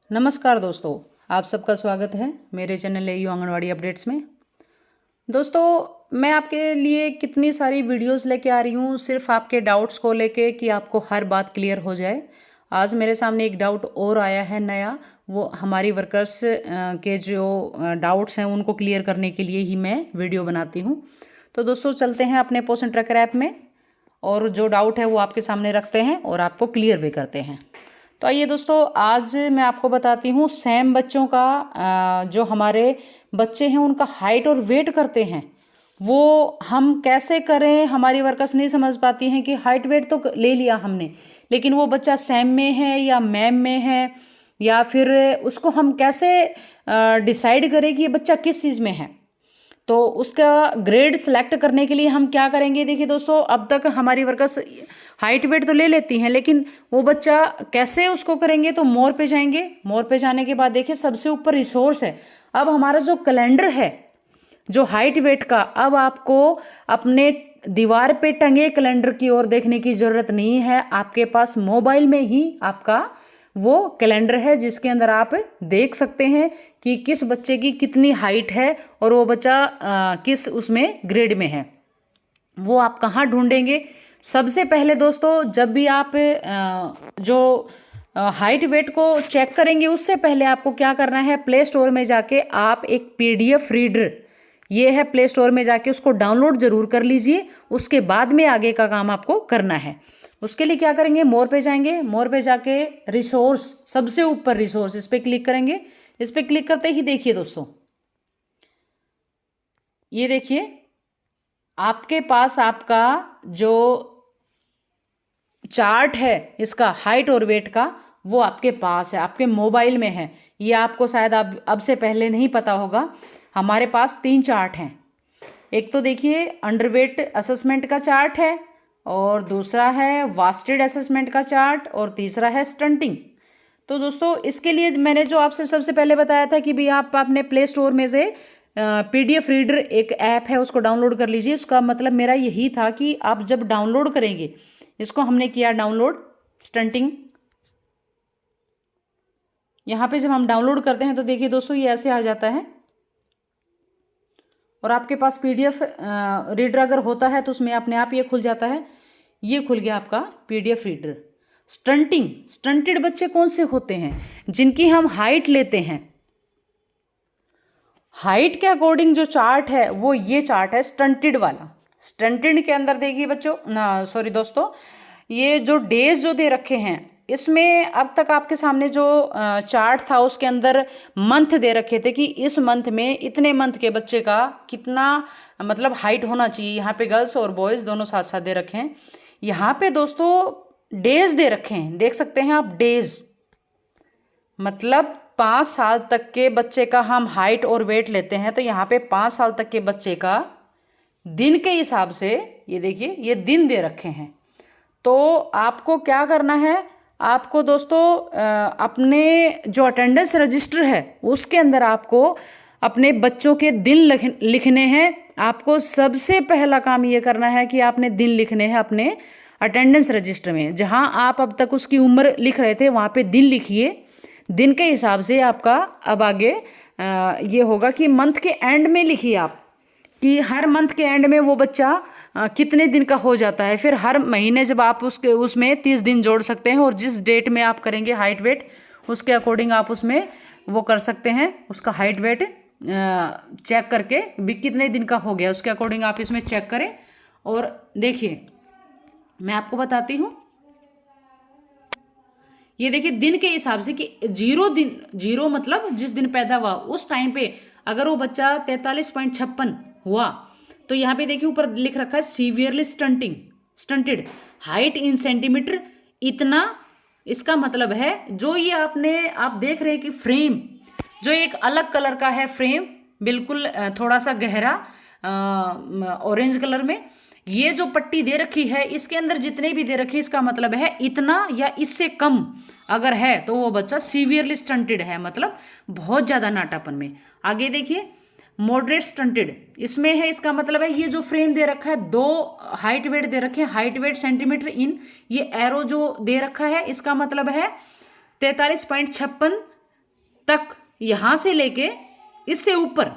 नमस्कार दोस्तों, आप सबका स्वागत है मेरे चैनल एयू आंगनवाड़ी अपडेट्स में। दोस्तों, मैं आपके लिए कितनी सारी वीडियोस लेके आ रही हूँ सिर्फ आपके डाउट्स को लेके कि आपको हर बात क्लियर हो जाए। आज मेरे सामने एक डाउट और आया है नया, वो हमारी वर्कर्स के जो डाउट्स हैं उनको क्लियर करने के लिए ही मैं वीडियो बनाती हूँ। तो दोस्तों, चलते हैं अपने पोषण ट्रैकर ऐप में और जो डाउट है वो आपके सामने रखते हैं और आपको क्लियर भी करते हैं। तो आइए दोस्तों, आज मैं आपको बताती हूँ सैम बच्चों का जो हमारे बच्चे हैं उनका हाइट और वेट करते हैं वो हम कैसे करें। हमारी वर्कर्स नहीं समझ पाती हैं कि हाइट वेट तो ले लिया हमने, लेकिन वो बच्चा सैम में है या मैम में है, या फिर उसको हम कैसे डिसाइड करें कि ये बच्चा किस चीज़ में है। तो उसका ग्रेड सेलेक्ट करने के लिए हम क्या करेंगे। देखिए दोस्तों, अब तक हमारी वर्कर्स हाइट वेट तो ले लेती हैं, लेकिन वो बच्चा कैसे उसको करेंगे। तो मोर पे जाएंगे, मोर पे जाने के बाद देखिए सबसे ऊपर रिसोर्स है। अब हमारा जो कैलेंडर है जो हाइट वेट का, अब आपको अपने दीवार पे टंगे कैलेंडर की ओर देखने की जरूरत नहीं है। आपके पास मोबाइल में ही आपका वो कैलेंडर है जिसके अंदर आप देख सकते हैं कि किस बच्चे की कितनी हाइट है और वो बच्चा किस उसमें ग्रेड में है। वो आप कहाँ ढूंढेंगे। सबसे पहले दोस्तों, जब भी आप जो हाइट वेट को चेक करेंगे उससे पहले आपको क्या करना है, प्ले स्टोर में जाके आप एक पीडीएफ रीडर, ये है प्ले स्टोर में जाके उसको डाउनलोड जरूर कर लीजिए। उसके बाद में आगे का काम आपको करना है। उसके लिए क्या करेंगे, मोर पे जाएंगे, मोर पे जाके रिसोर्स, सबसे ऊपर रिसोर्स, इस पे क्लिक करेंगे। इस पे क्लिक करते ही देखिए दोस्तों, ये देखिए आपके पास आपका जो चार्ट है इसका हाइट और वेट का, वो आपके पास है, आपके मोबाइल में है। ये आपको शायद अब से पहले नहीं पता होगा। हमारे पास 3 चार्ट हैं। एक तो देखिए अंडरवेट असेसमेंट का चार्ट है, और दूसरा है वास्टेड असेसमेंट का चार्ट, और तीसरा है स्टंटिंग। तो दोस्तों, इसके लिए मैंने जो आपसे सबसे पहले बताया था कि भी आप अपने प्ले स्टोर में से पीडीएफ रीडर एक ऐप है उसको डाउनलोड कर लीजिए। उसका मतलब मेरा यही था कि आप जब डाउनलोड करेंगे, इसको हमने किया डाउनलोड स्टंटिंग। यहाँ पे जब हम डाउनलोड करते हैं तो देखिए दोस्तों, ये ऐसे आ जाता है। और आपके पास पीडीएफ रीडर अगर होता है तो उसमें अपने आप ये खुल जाता है। ये खुल गया आपका पीडीएफ रीडर। स्टंटिंग, स्टंटेड बच्चे कौन से होते हैं, जिनकी हम हाइट लेते हैं। हाइट के अकॉर्डिंग जो चार्ट है वो ये चार्ट है स्टंटेड वाला। स्टंटेड के अंदर देखिए बच्चों ना, सॉरी दोस्तों, ये जो डेज जो दे रखे हैं इसमें अब तक आपके सामने जो चार्ट था उसके अंदर मंथ दे रखे थे कि इस मंथ में इतने मंथ के बच्चे का कितना मतलब हाइट होना चाहिए। यहाँ पे गर्ल्स और बॉयज़ दोनों साथ साथ दे रखे हैं। यहाँ पे दोस्तों डेज दे रखे हैं, देख सकते हैं आप, डेज मतलब 5 साल तक के बच्चे का हम हाइट और वेट लेते हैं। तो यहाँ पे 5 साल तक के बच्चे का दिन के हिसाब से ये देखिए ये दिन दे रखे हैं। तो आपको क्या करना है, आपको दोस्तों अपने जो अटेंडेंस रजिस्टर है उसके अंदर आपको अपने बच्चों के दिन लिखने हैं। आपको सबसे पहला काम ये करना है कि आपने दिन लिखने हैं अपने अटेंडेंस रजिस्टर में। जहां आप अब तक उसकी उम्र लिख रहे थे वहां पे दिन लिखिए। दिन के हिसाब से आपका अब आगे ये होगा कि मंथ के एंड में लिखिए आप कि हर मंथ के एंड में वो बच्चा कितने दिन का हो जाता है। फिर हर महीने जब आप उसके उसमें 30 दिन जोड़ सकते हैं, और जिस डेट में आप करेंगे हाइट वेट उसके अकॉर्डिंग आप उसमें वो कर सकते हैं। उसका हाइट वेट चेक करके भी कितने दिन का हो गया उसके अकॉर्डिंग आप इसमें चेक करें। और देखिए मैं आपको बताती हूँ, ये देखिए दिन के हिसाब से कि 0 दिन, 0 मतलब जिस दिन पैदा हुआ उस टाइम पे अगर वो बच्चा 43.56 हुआ तो यहाँ पे देखिए ऊपर लिख रखा है severely stunted height in centimetre इतना। इसका मतलब है जो ये आप देख रहे हैं कि फ्रेम जो एक अलग कलर का है, फ्रेम बिल्कुल थोड़ा सा गहरा ऑरेंज कलर में, ये जो पट्टी दे रखी है इसके अंदर जितने भी दे रखे इसका मतलब है इतना या इससे कम अगर है तो वो बच्चा सीवियरली स्टंटेड है, मतलब बहुत ज़्यादा नाटापन में। आगे देखिए मॉडरेट स्टंटेड, इसमें है इसका मतलब है ये जो फ्रेम दे रखा है, 2 हाइट वेट दे रखे हैं, हाइट वेट सेंटीमीटर इन, ये एरो जो दे रखा है इसका मतलब है 43.56 तक, यहाँ से लेके इससे ऊपर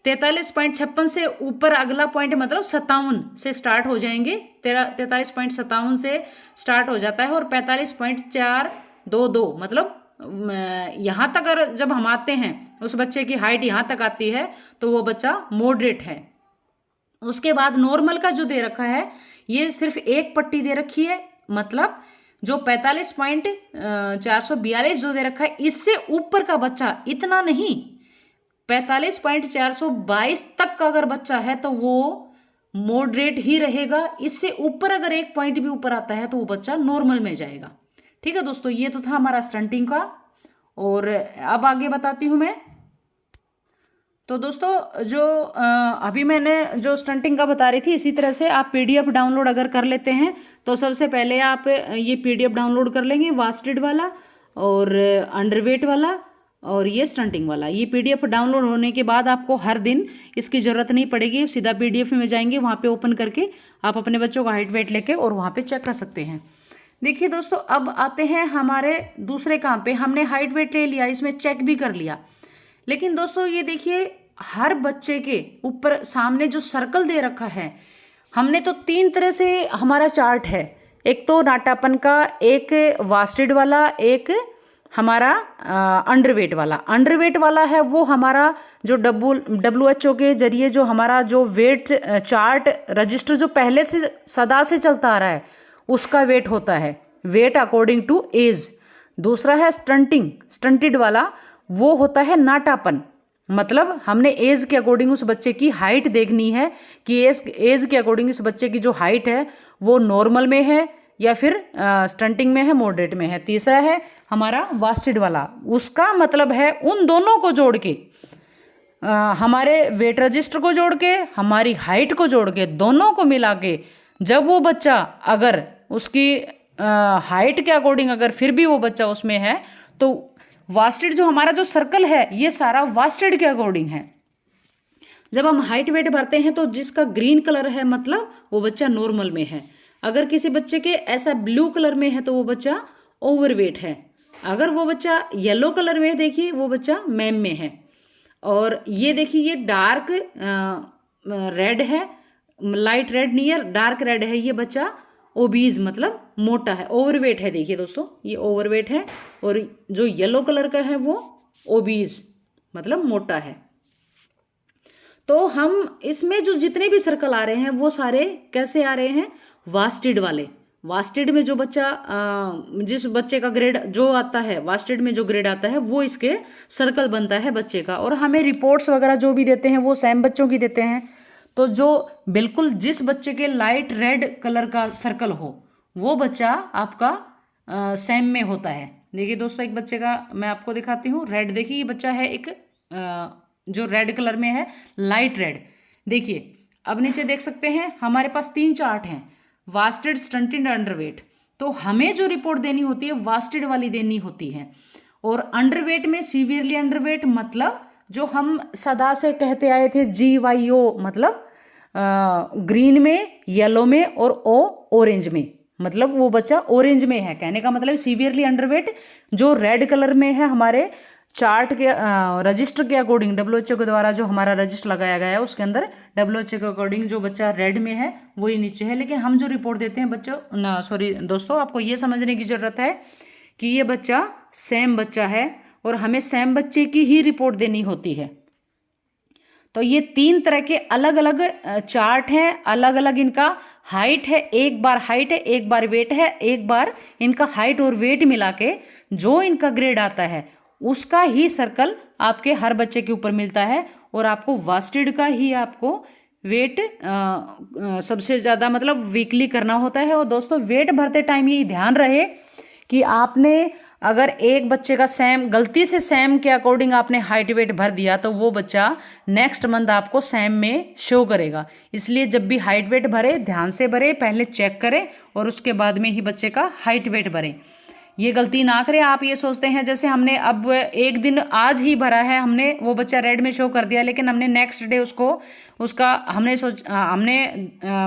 43.56 से ऊपर अगला पॉइंट मतलब 57 से स्टार्ट हो जाएंगे। 43.57 से स्टार्ट हो जाता है और 45.422 मतलब यहाँ तक अगर जब हम आते हैं, उस बच्चे की हाइट यहाँ तक आती है तो वो बच्चा मॉडरेट है। उसके बाद नॉर्मल का जो दे रखा है ये सिर्फ एक पट्टी दे रखी है, मतलब जो 45.442 जो दे रखा है इससे ऊपर का बच्चा, इतना नहीं, 45.422 तक का अगर बच्चा है तो वो मॉडरेट ही रहेगा। इससे ऊपर अगर एक पॉइंट भी ऊपर आता है तो वो बच्चा नॉर्मल में जाएगा। ठीक है दोस्तों, ये तो था हमारा स्टंटिंग का। और अब आगे बताती हूँ मैं। तो दोस्तों जो अभी मैंने जो स्टंटिंग का बता रही थी, इसी तरह से आप पीडीएफ डाउनलोड अगर कर लेते हैं तो सबसे पहले आप ये पीडीएफ डाउनलोड कर लेंगे, वास्टेड वाला और अंडरवेट वाला और ये स्टंटिंग वाला। ये पीडीएफ डाउनलोड होने के बाद आपको हर दिन इसकी ज़रूरत नहीं पड़ेगी, सीधा पीडीएफ में जाएंगे, वहाँ पे ओपन करके आप अपने बच्चों का हाइट वेट लेके और वहाँ पे चेक कर सकते हैं। देखिए दोस्तों, अब आते हैं हमारे दूसरे काम पे। हमने हाइट वेट ले लिया, इसमें चेक भी कर लिया, लेकिन दोस्तों ये देखिए हर बच्चे के ऊपर सामने जो सर्कल दे रखा है, हमने तो 3 तरह से हमारा चार्ट है। एक तो नाटापन का, एक वास्टेड वाला, एक हमारा अंडरवेट वाला। अंडरवेट वाला है वो हमारा जो WHO के जरिए जो हमारा जो वेट चार्ट रजिस्टर जो पहले से सदा से चलता आ रहा है उसका वेट होता है, वेट अकॉर्डिंग टू एज। दूसरा है स्टंटेड वाला, वो होता है नाटापन, मतलब हमने एज के अकॉर्डिंग उस बच्चे की हाइट देखनी है कि एज के अकॉर्डिंग इस बच्चे की जो हाइट है वो नॉर्मल में है या फिर स्टंटिंग में है, मॉडरेट में है। तीसरा है हमारा वास्टेड वाला, उसका मतलब है उन दोनों को जोड़ के, हमारे वेट रजिस्टर को जोड़ के, हमारी हाइट को जोड़ के, दोनों को मिला के जब वो बच्चा अगर उसकी हाइट के अकॉर्डिंग अगर फिर भी वो बच्चा उसमें है तो वास्टेड जो हमारा जो सर्कल है ये सारा वास्टेड के अकॉर्डिंग है। जब हम हाइट वेट भरते हैं तो जिसका ग्रीन कलर है मतलब वो बच्चा नॉर्मल में है। अगर किसी बच्चे के ऐसा ब्लू कलर में है तो वो बच्चा ओवरवेट है। अगर वो बच्चा येलो कलर में देखिए वो बच्चा मैम में है। और ये देखिए ये डार्क रेड है, लाइट रेड नहीं है, डार्क रेड है, ये बच्चा ओबीज मतलब मोटा है, ओवरवेट है। देखिए दोस्तों ये ओवरवेट है, और जो येलो कलर का है वो ओबीज मतलब मोटा है। तो हम इसमें जो जितने भी सर्कल आ रहे हैं वो सारे कैसे आ रहे हैं, वास्टेड वाले। वास्टेड में जो बच्चा जिस बच्चे का ग्रेड जो आता है, वास्टेड में जो ग्रेड आता है वो इसके सर्कल बनता है बच्चे का। और हमें रिपोर्ट्स वगैरह जो भी देते हैं वो सेम बच्चों की देते हैं। तो जो बिल्कुल जिस बच्चे के लाइट रेड कलर का सर्कल हो वो बच्चा आपका सेम में होता है। देखिए दोस्तों एक बच्चे का मैं आपको दिखाती हूँ, रेड देखिए ये बच्चा है एक जो रेड कलर में है, लाइट रेड। देखिए अब नीचे देख सकते हैं हमारे पास 3 चार्ट हैं, वास्टेड, स्टंटेड, अंडरवेट। तो हमें जो रिपोर्ट देनी होती है वास्टेड वाली देनी होती है। और अंडरवेट में सीवियरली अंडरवेट मतलब जो हम सदा से कहते आए थे GYO मतलब ग्रीन में, येलो में और ऑरेंज में, मतलब वो बच्चा ऑरेंज में है। कहने का मतलब सीवियरली अंडरवेट जो रेड कलर में है हमारे चार्ट के रजिस्टर के अकॉर्डिंग, WHO के द्वारा जो हमारा रजिस्टर लगाया गया है उसके अंदर WHO के अकॉर्डिंग जो बच्चा रेड में है वही नीचे है। लेकिन हम जो रिपोर्ट देते हैं दोस्तों आपको ये समझने की ज़रूरत है कि ये बच्चा सेम बच्चा है और हमें सेम बच्चे की ही रिपोर्ट देनी होती है। तो ये 3 तरह के अलग अलग चार्ट हैं, अलग अलग इनका हाइट है, एक बार हाइट है, एक बार वेट है, एक बार इनका हाइट और वेट मिला के जो इनका ग्रेड आता है उसका ही सर्कल आपके हर बच्चे के ऊपर मिलता है। और आपको वास्टेड का ही आपको वेट सबसे ज़्यादा मतलब वीकली करना होता है। और दोस्तों वेट भरते टाइम ये ध्यान रहे कि आपने अगर एक बच्चे का सेम गलती से सेम के अकॉर्डिंग आपने हाइट वेट भर दिया तो वो बच्चा नेक्स्ट मंथ आपको सेम में शो करेगा। इसलिए जब भी हाइट वेट भरे ध्यान से भरे, पहले चेक करें और उसके बाद में ही बच्चे का हाइट वेट भरें। ये गलती ना करें। आप ये सोचते हैं जैसे हमने अब एक दिन आज ही भरा है, हमने वो बच्चा रेड में शो कर दिया, लेकिन हमने नेक्स्ट डे उसको उसका हमने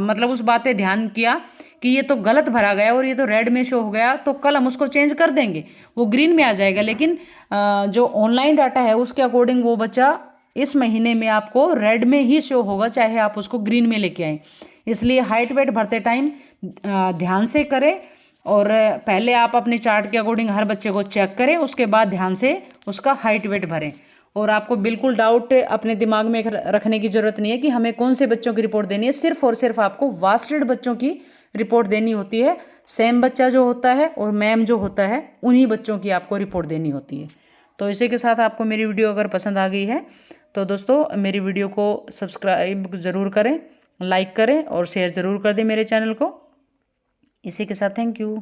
मतलब उस बात पे ध्यान किया कि ये तो गलत भरा गया और ये तो रेड में शो हो गया, तो कल हम उसको चेंज कर देंगे, वो ग्रीन में आ जाएगा। लेकिन जो ऑनलाइन डाटा है उसके अकॉर्डिंग वो बच्चा इस महीने में आपको रेड में ही शो होगा, चाहे आप उसको ग्रीन में लेके आए। इसलिए हाइट वेट भरते टाइम ध्यान से करें, और पहले आप अपने चार्ट के अकॉर्डिंग हर बच्चे को चेक करें, उसके बाद ध्यान से उसका हाइट वेट भरें। और आपको बिल्कुल डाउट अपने दिमाग में रखने की ज़रूरत नहीं है कि हमें कौन से बच्चों की रिपोर्ट देनी है। सिर्फ और सिर्फ आपको वास्टेड बच्चों की रिपोर्ट देनी होती है। सेम बच्चा जो होता है और मैम जो होता है, उन्हीं बच्चों की आपको रिपोर्ट देनी होती है। तो इसी के साथ आपको मेरी वीडियो अगर पसंद आ गई है तो दोस्तों मेरी वीडियो को सब्सक्राइब ज़रूर करें, लाइक करें और शेयर ज़रूर कर दें मेरे चैनल को। इसी के साथ थैंक यू।